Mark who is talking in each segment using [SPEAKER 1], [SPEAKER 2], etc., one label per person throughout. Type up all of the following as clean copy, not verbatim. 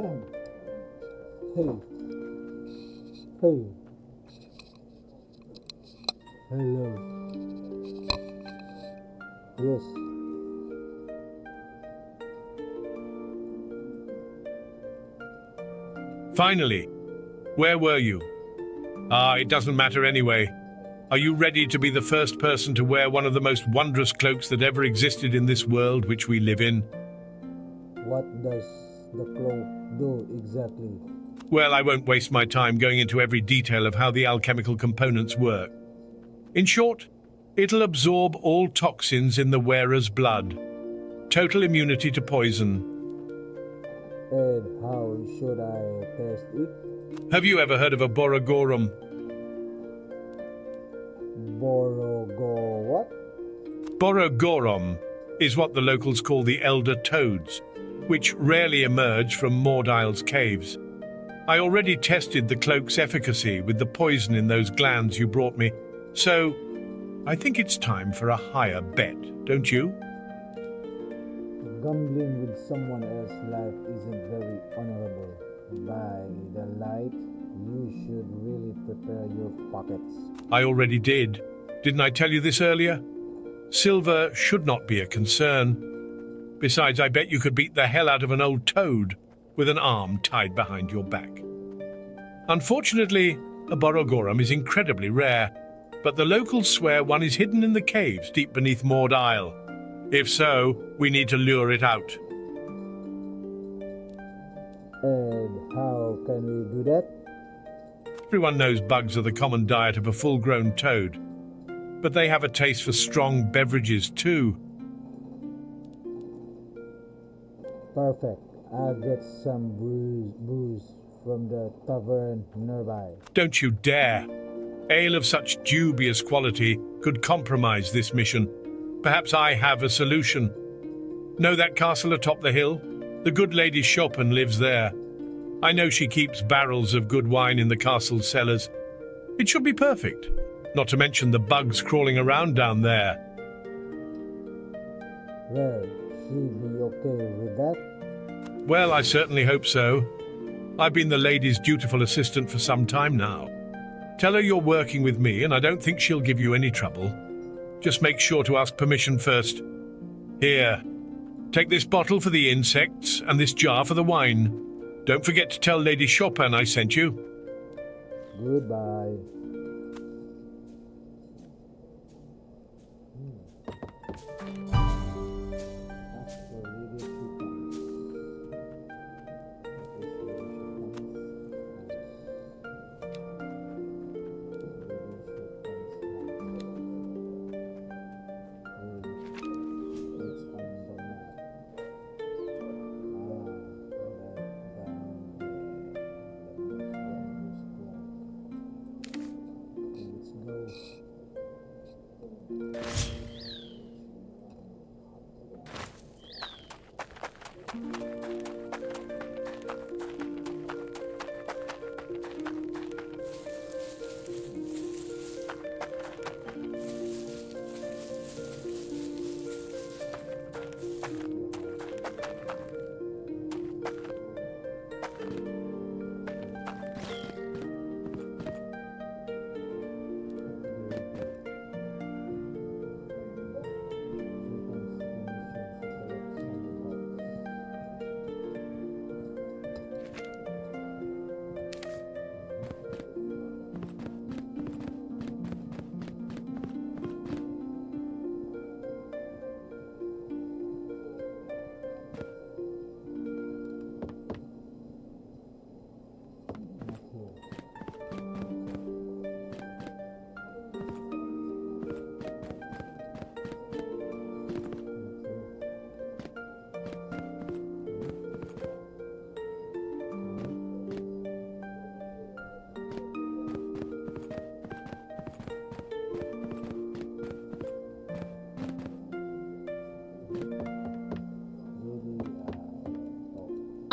[SPEAKER 1] Hey, hey, hello. Yes,
[SPEAKER 2] Finally. Where were you? It doesn't matter anyway. Are you ready to be the first person to wear one of the most wondrous cloaks that ever existed in this world which we live in?
[SPEAKER 1] what does the cloak do exactly?
[SPEAKER 2] Well, I won't waste my time going into every detail of how the alchemical components work. In short, it'll absorb all toxins in the wearer's blood. Total immunity to poison.
[SPEAKER 1] And how should I test it?
[SPEAKER 2] Have you ever heard of a Borogorum?
[SPEAKER 1] Borogo what?
[SPEAKER 2] Borogorum is what the locals call the Elder Toads, which rarely emerge from Mordile's caves. I already tested the cloak's efficacy with the poison in those glands you brought me, so I think it's time for a higher bet, don't you?
[SPEAKER 1] Gambling with someone else's life isn't very honorable. By the light, you should really prepare your pockets.
[SPEAKER 2] I already did. Didn't I tell you this earlier? Silver should not be a concern. Besides, I bet you could beat the hell out of an old toad with an arm tied behind your back. Unfortunately, a Borogorum is incredibly rare, but the locals swear one is hidden in the caves deep beneath Mord Isle. If so, we need to lure it out.
[SPEAKER 1] And how can we do that?
[SPEAKER 2] Everyone knows bugs are the common diet of a full-grown toad, but they have a taste for strong beverages too.
[SPEAKER 1] Perfect. I'll get some booze from the tavern nearby.
[SPEAKER 2] Don't you dare! Ale of such dubious quality could compromise this mission. Perhaps I have a solution. Know that castle atop the hill? The good Lady Chopin lives there. I know she keeps barrels of good wine in the castle's cellars. It should be perfect, not to mention the bugs crawling around down there.
[SPEAKER 1] Well, she'd be okay with that?
[SPEAKER 2] Well, I certainly hope so. I've been the lady's dutiful assistant for some time now. Tell her you're working with me, and I don't think she'll give you any trouble. Just make sure to ask permission first. Here, take this bottle for the insects and this jar for the wine. Don't forget to tell Lady Chopin I sent you.
[SPEAKER 1] Goodbye.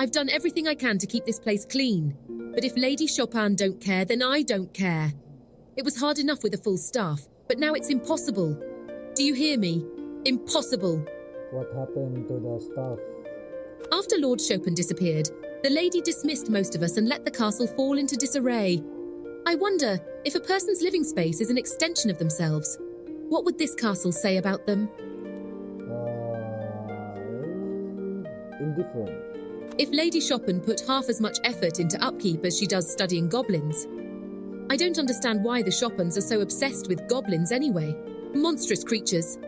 [SPEAKER 3] I've done everything I can to keep this place clean. But if Lady Chopin don't care, then I don't care. It was hard enough with a full staff, but now it's impossible. Do you hear me? Impossible.
[SPEAKER 1] What happened to the staff?
[SPEAKER 3] After Lord Chopin disappeared, The lady dismissed most of us and let the castle fall into disarray. I wonder, if a person's living space is an extension of themselves, what would this castle say about them?
[SPEAKER 1] Indifferent.
[SPEAKER 3] If Lady Chopin put half as much effort into upkeep as she does studying goblins, I don't understand why the Chopins are so obsessed with goblins anyway. Monstrous creatures.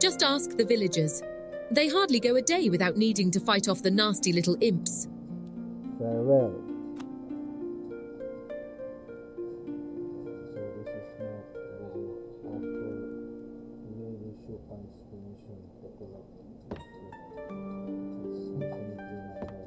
[SPEAKER 3] Just ask the villagers. They hardly go a day without needing to fight off the nasty little imps.
[SPEAKER 1] Farewell. So this is not the actual Lady Chopin's mission to collect. It's definitely not her.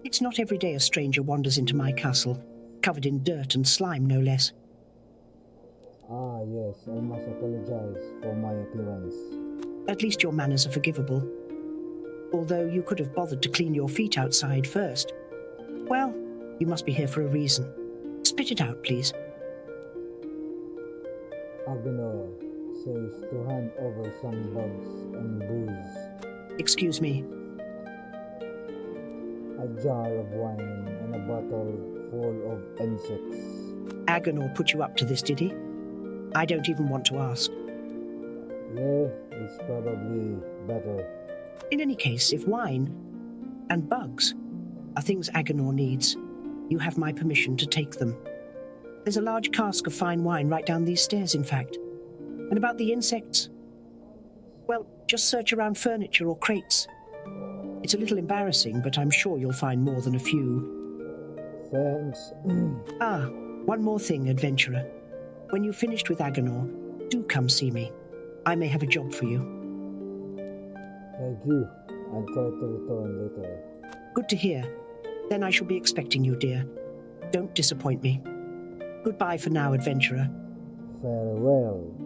[SPEAKER 4] It's not every day a stranger wanders into my castle, covered in dirt and slime, no less.
[SPEAKER 1] Ah, yes, I must apologize for my appearance.
[SPEAKER 4] At least your manners are forgivable. Although you could have bothered to clean your feet outside first. Well, you must be here for a reason. Spit it out, please.
[SPEAKER 1] Aghenor says to hand over some bugs and booze.
[SPEAKER 4] Excuse me.
[SPEAKER 1] A jar of wine and a bottle full of insects.
[SPEAKER 4] Aghenor put you up to this, did he? I don't even want to ask.
[SPEAKER 1] Yeah, it's probably better.
[SPEAKER 4] In any case, if wine and bugs are things Aghenor needs, you have my permission to take them. There's a large cask of fine wine right down these stairs, in fact. And about the insects, well, just search around furniture or crates. It's a little embarrassing, but I'm sure you'll find more than a few.
[SPEAKER 1] Thanks.
[SPEAKER 4] One more thing, adventurer. When you've finished with Aghenor, do come see me. I may have a job for you.
[SPEAKER 1] Thank you. I'll try to return later.
[SPEAKER 4] Good to hear. Then I shall be expecting you, dear. Don't disappoint me. Goodbye for now, adventurer.
[SPEAKER 1] Farewell.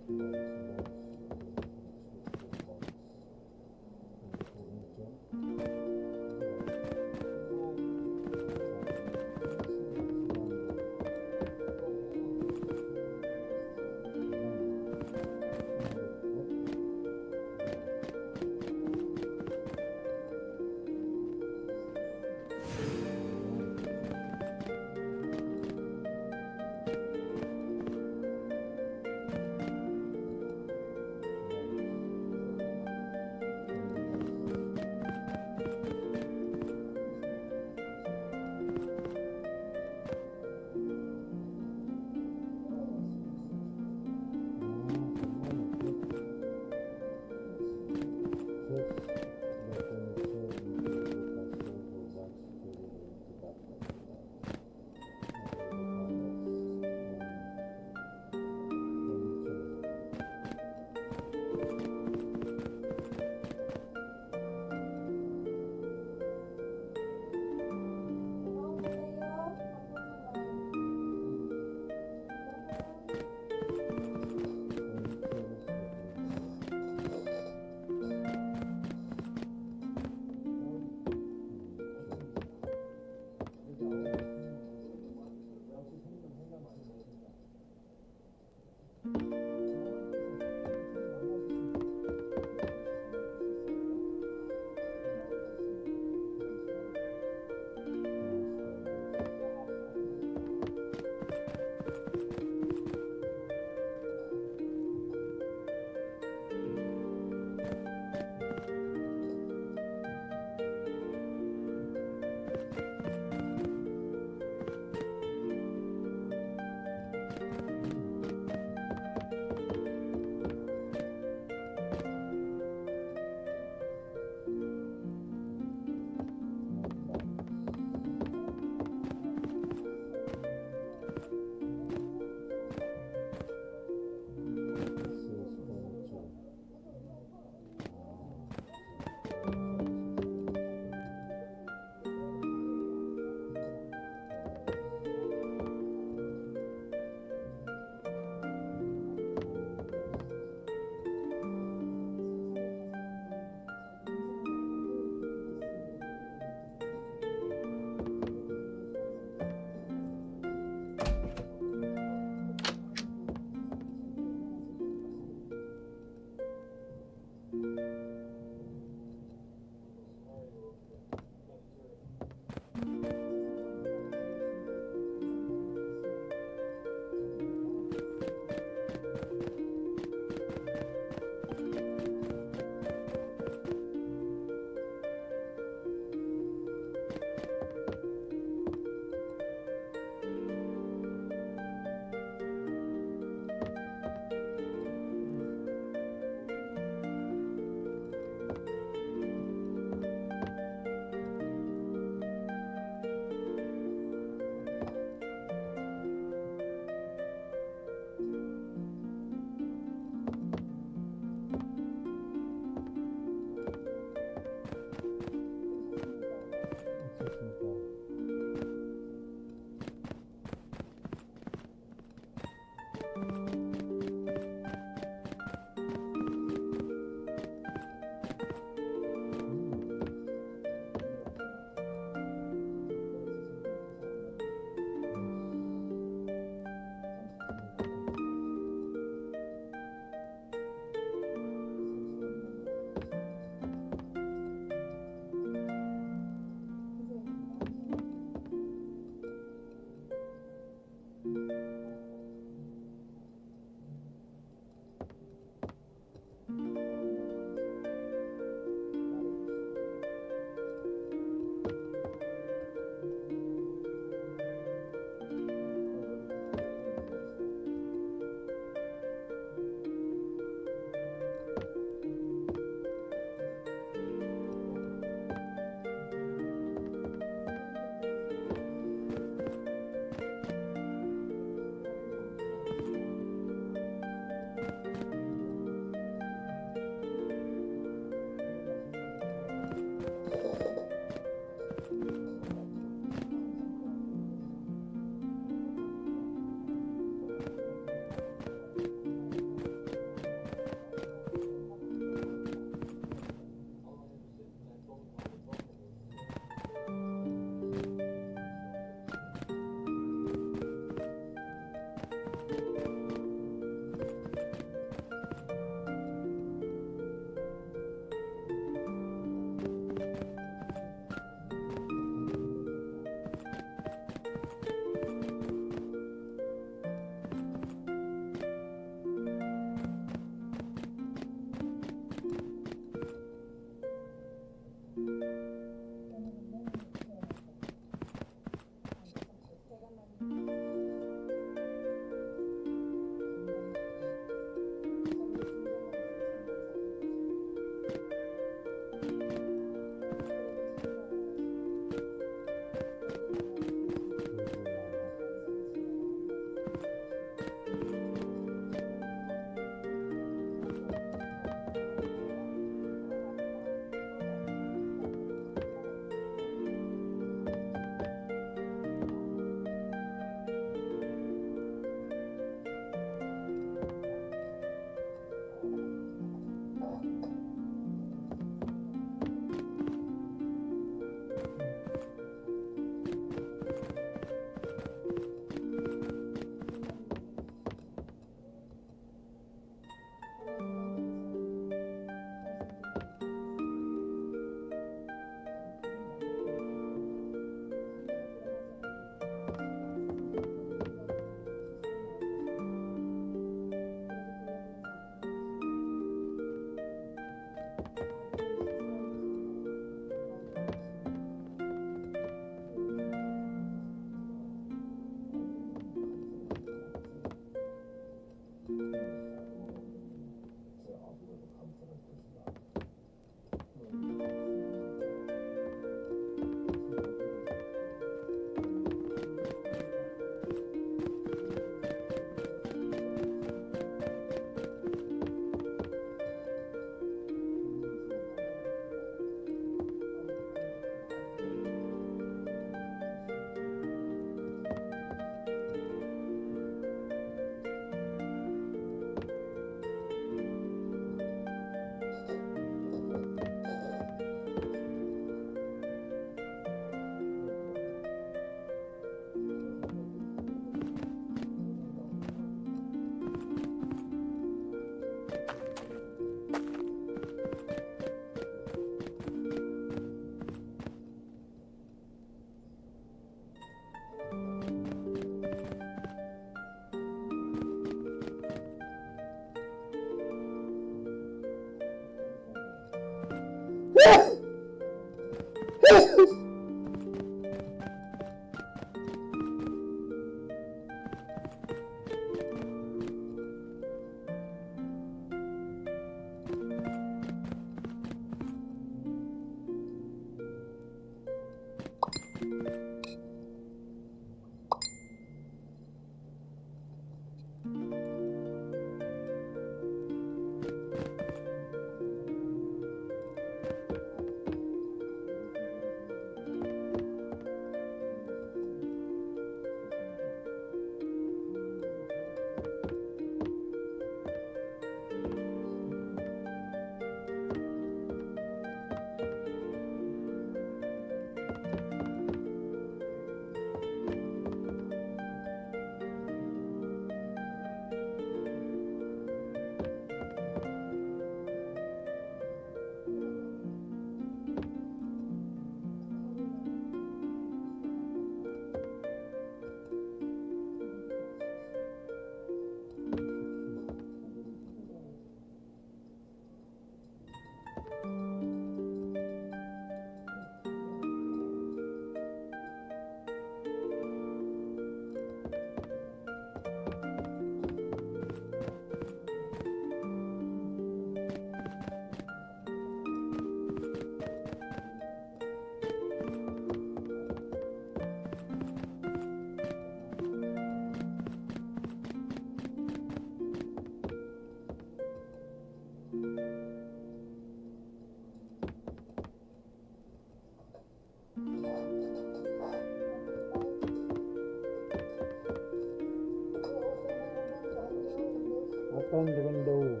[SPEAKER 1] Open the window.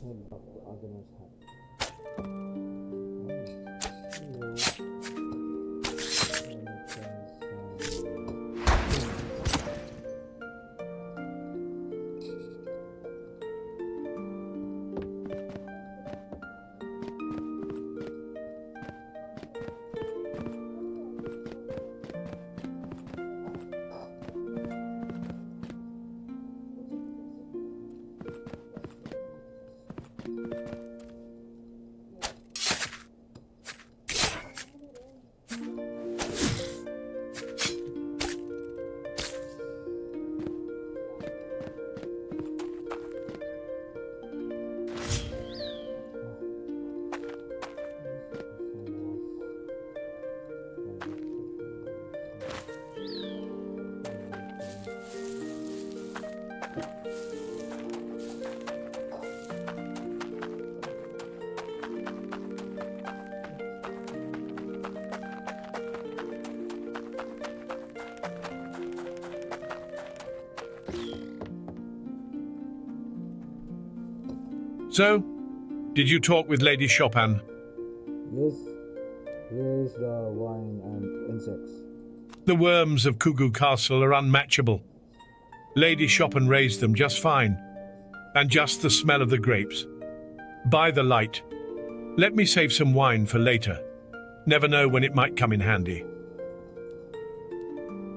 [SPEAKER 1] Head back to Aghenor's hut.
[SPEAKER 2] So, did you talk with Lady Chopin?
[SPEAKER 1] Yes, here is the wine and insects.
[SPEAKER 2] The worms of Kugu Castle are unmatchable. Lady Chopin raised them just fine. And just the smell of the grapes. By the light. Let me save some wine for later. Never know when it might come in handy.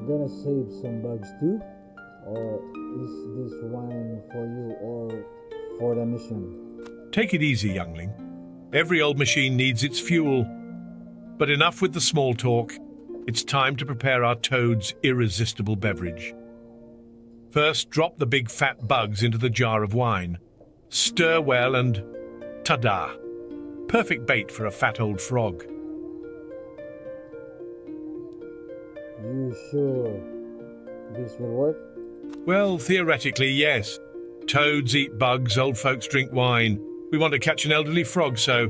[SPEAKER 1] Gonna save some bugs too? Or is this wine for you or for the mission?
[SPEAKER 2] Take it easy, youngling. Every old machine needs its fuel. But enough with the small talk. It's time to prepare our toad's irresistible beverage. First, drop the big fat bugs into the jar of wine. Stir well and ta-da! Perfect bait for a fat old frog.
[SPEAKER 1] You sure this will work?
[SPEAKER 2] Well, theoretically, yes. Toads eat bugs, old folks drink wine. We want to catch an elderly frog, so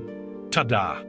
[SPEAKER 2] ta-da!